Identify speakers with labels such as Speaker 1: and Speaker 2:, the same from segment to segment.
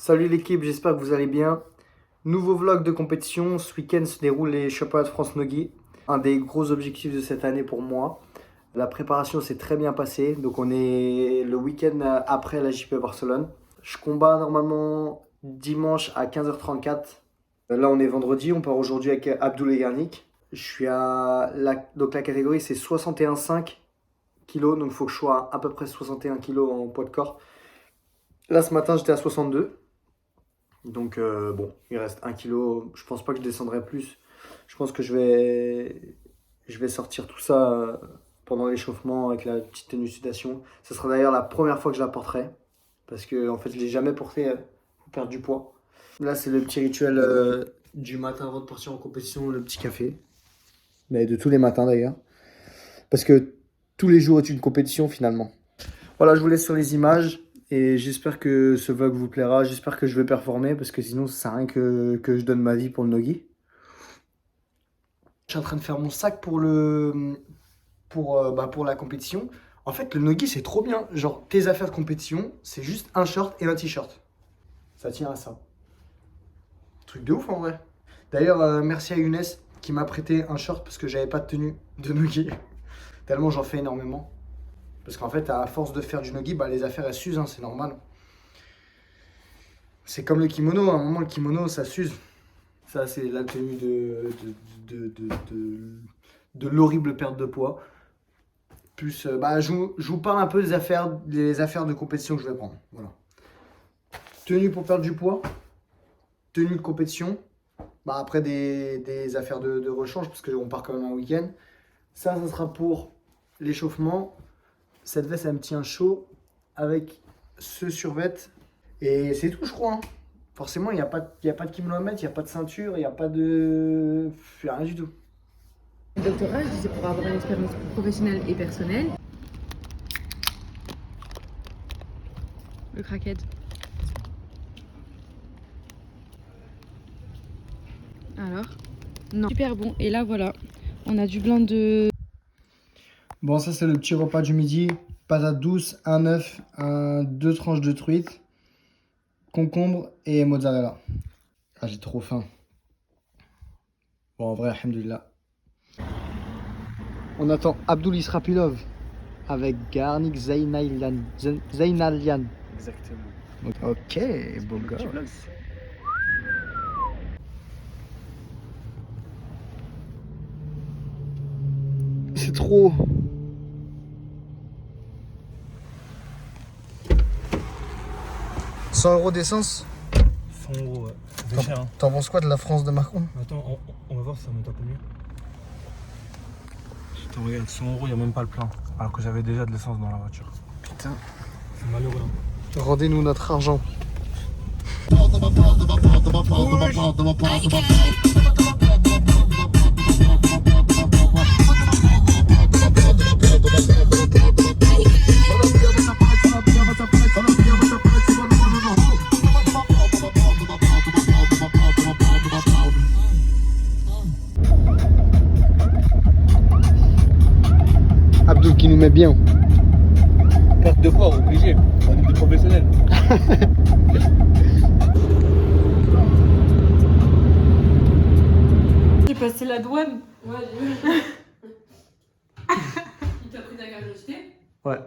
Speaker 1: Salut l'équipe, j'espère que vous allez bien. Nouveau vlog de compétition. Ce week-end se déroulent les championnats de France Nogi. Un des gros objectifs de cette année pour moi. La préparation s'est très bien passée. Donc on est le week-end après la JP Barcelone. Je combats normalement dimanche à 15h34. Là on est vendredi, on part aujourd'hui avec Abdoulaye Garnik. Je suis donc la catégorie c'est 61,5 kg. Donc il faut que je sois à peu près 61 kg en poids de corps. Là ce matin j'étais à 62. Donc bon, il reste 1 kg. Je pense pas que je descendrai plus. Je pense que je vais sortir tout ça pendant l'échauffement avec la petite tenue sudation. Ce sera d'ailleurs la première fois que je la porterai. Parce que en fait, je l'ai jamais portée pour perdre du poids. Là, c'est le petit rituel du matin avant de partir en compétition, le petit café. Mais de tous les matins d'ailleurs. Parce que tous les jours est une compétition finalement. Voilà, je vous laisse sur les images. Et j'espère que ce vlog vous plaira, j'espère que je vais performer parce que sinon ça sert à rien que je donne ma vie pour le Nogi. Je suis en train de faire mon sac pour la compétition. En fait le Nogi c'est trop bien, genre tes affaires de compétition c'est juste un short et un t-shirt. Ça tient à ça. Truc de ouf en vrai. D'ailleurs merci à Younes qui m'a prêté un short parce que j'avais pas de tenue de Nogi. Tellement j'en fais énormément. Parce qu'en fait, à force de faire du Nogi, les affaires elles s'usent, hein, c'est normal. C'est comme le kimono, à un moment le kimono ça s'use. Ça c'est la tenue de l'horrible perte de poids. Plus, je vous parle un peu des affaires de compétition que je vais prendre. Voilà. Tenue pour perdre du poids, tenue de compétition. Après des affaires de rechange parce qu'on part quand même un week-end. Ça sera pour l'échauffement. Cette veste, elle me tient chaud avec ce survêt. Et c'est tout, je crois. Hein. Forcément, il n'y a pas de kimono à mettre, il n'y a pas de ceinture, il n'y a pas de... Il n'y a rien du tout.
Speaker 2: Le doctorat, je disais pour avoir une expérience professionnelle et personnelle. Le craquette. Alors? Non. Super bon. Et là, voilà. On a du blanc de...
Speaker 1: Bon, ça c'est le petit repas du midi. Patates douces, un œuf, deux tranches de truite, concombre et mozzarella. Ah, j'ai trop faim. Bon, en vrai, alhamdoulilah. On attend Abdoul Israpilov avec Garnik Zainalian. Exactement. Ok, beau gosse. C'est trop. €100 d'essence.
Speaker 3: 100 €, ouais. C'est cher, hein.
Speaker 1: T'en penses quoi de la France de Macron?
Speaker 3: Attends, on va voir si ça monte à combien. Putain, regarde, 100 €, il n'y a même pas le plein. Alors que j'avais déjà de l'essence dans la voiture.
Speaker 1: Putain.
Speaker 3: C'est malheureux. Hein.
Speaker 1: Rendez-nous notre argent. Abdou qui nous met bien.
Speaker 3: Perte de poids, obligé. On est des professionnels.
Speaker 2: J'ai passé la douane. Ouais, j'ai vu. Il t'a pris ta carte d'identité?
Speaker 1: Ouais.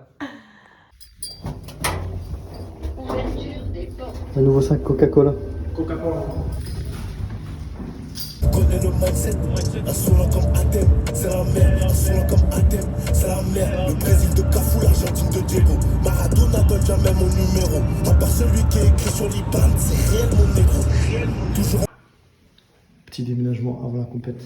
Speaker 1: Un nouveau sac Coca-Cola.
Speaker 3: Coca-Cola.
Speaker 4: Connais le mindset, insolent comme Athènes, c'est la merde, insolent comme Athènes, c'est la merde. Le Brésil de Cafou, l'Argentine de Diego, Maradona donne jamais mon numéro. À part celui qui est écrit sur l'Iban, c'est réel mon négro. Toujours.
Speaker 1: Petit déménagement avant la compète.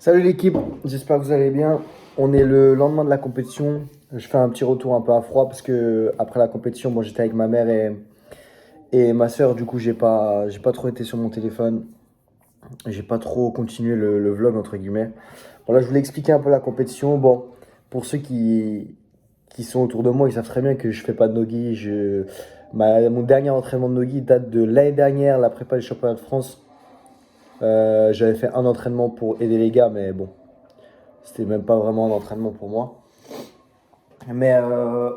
Speaker 1: Salut l'équipe, j'espère que vous allez bien. On est le lendemain de la compétition. Je fais un petit retour un peu à froid parce que après la compétition, bon, j'étais avec ma mère et ma soeur. Du coup, j'ai pas trop été sur mon téléphone. J'ai pas trop continué le vlog entre guillemets. Bon, là, je voulais expliquer un peu la compétition. Bon, pour ceux qui sont autour de moi, ils savent très bien que je fais pas de nogi. Mon dernier entraînement de nogi date de l'année dernière, la prépa du championnat de France. J'avais fait un entraînement pour aider les gars, mais bon, c'était même pas vraiment un entraînement pour moi. Mais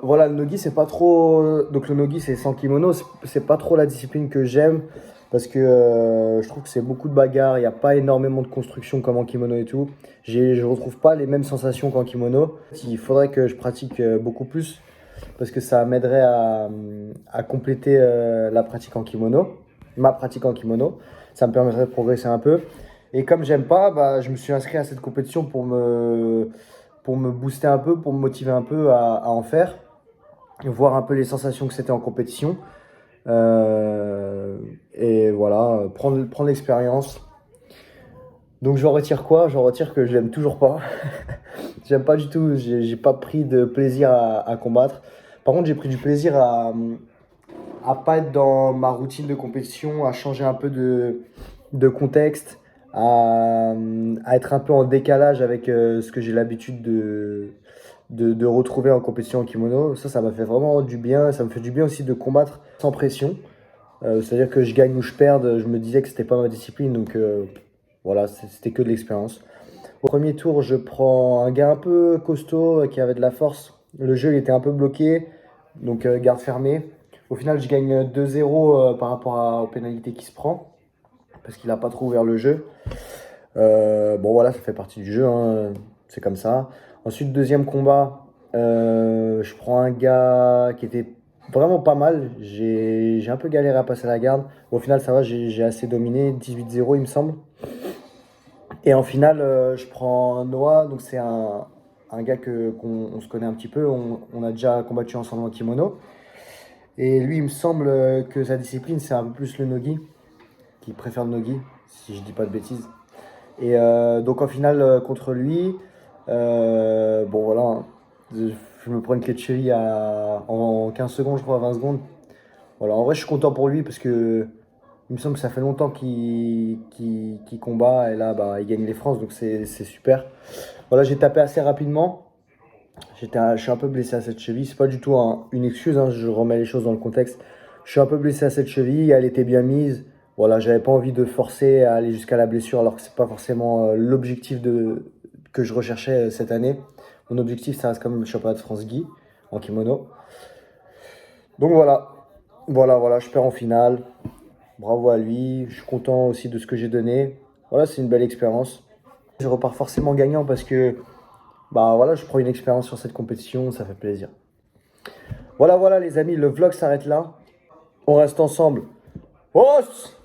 Speaker 1: voilà, le nogi, c'est pas trop. Donc, le nogi, c'est sans kimono. C'est pas trop la discipline que j'aime parce que je trouve que c'est beaucoup de bagarres. Il n'y a pas énormément de construction comme en kimono et tout. Je retrouve pas les mêmes sensations qu'en kimono. Il faudrait que je pratique beaucoup plus parce que ça m'aiderait à compléter la pratique en kimono, ma pratique en kimono. Ça me permettrait de progresser un peu. Et comme j'aime pas, bah, je me suis inscrit à cette compétition pour me booster un peu, pour me motiver un peu à en faire, voir un peu les sensations que c'était en compétition. Et voilà, prendre l'expérience. Donc j'en retire quoi? J'en retire que je l'aime toujours pas. J'aime pas du tout, j'ai pas pris de plaisir à combattre. Par contre, j'ai pris du plaisir à pas être dans ma routine de compétition, à changer un peu de contexte, à être un peu en décalage avec ce que j'ai l'habitude de retrouver en compétition en kimono. Ça m'a fait vraiment du bien. Ça me fait du bien aussi de combattre sans pression. C'est-à-dire que je gagne ou je perde, je me disais que c'était pas ma discipline, donc voilà, c'était que de l'expérience. Au premier tour, je prends un gars un peu costaud qui avait de la force. Le jeu il était un peu bloqué, donc garde fermée. Au final, je gagne 2-0 par rapport aux pénalités qu'il se prend, parce qu'il n'a pas trop ouvert le jeu. Bon voilà, ça fait partie du jeu, hein, c'est comme ça. Ensuite, deuxième combat, je prends un gars qui était vraiment pas mal. J'ai un peu galéré à passer la garde. Au final, ça va, j'ai assez dominé, 18-0 il me semble. Et en finale, je prends Noah, donc c'est un gars qu'on se connaît un petit peu. On a déjà combattu ensemble en kimono. Et lui, il me semble que sa discipline, c'est un peu plus le nogi, qu'il préfère le nogi, si je dis pas de bêtises. Et donc en finale, contre lui, bon voilà, hein, je me prends une clé de cheville en 15 secondes, je crois, 20 secondes. Voilà, en vrai, je suis content pour lui parce que il me semble que ça fait longtemps qu'il combat et là, bah, il gagne les France, donc c'est super. Voilà, j'ai tapé assez rapidement. Je suis un peu blessé à cette cheville. C'est pas du tout une excuse, hein, je remets les choses dans le contexte. Je suis un peu blessé à cette cheville, elle était bien mise. Voilà, j'avais pas envie de forcer à aller jusqu'à la blessure alors que c'est pas forcément l'objectif que je recherchais cette année. Mon objectif, ça reste quand même le championnat de France Gi en kimono. Donc voilà, je perds en finale. Bravo à lui, je suis content aussi de ce que j'ai donné. Voilà, c'est une belle expérience. Je repars forcément gagnant parce que bah voilà, je prends une expérience sur cette compétition, ça fait plaisir. Voilà les amis, le vlog s'arrête là. On reste ensemble. Os!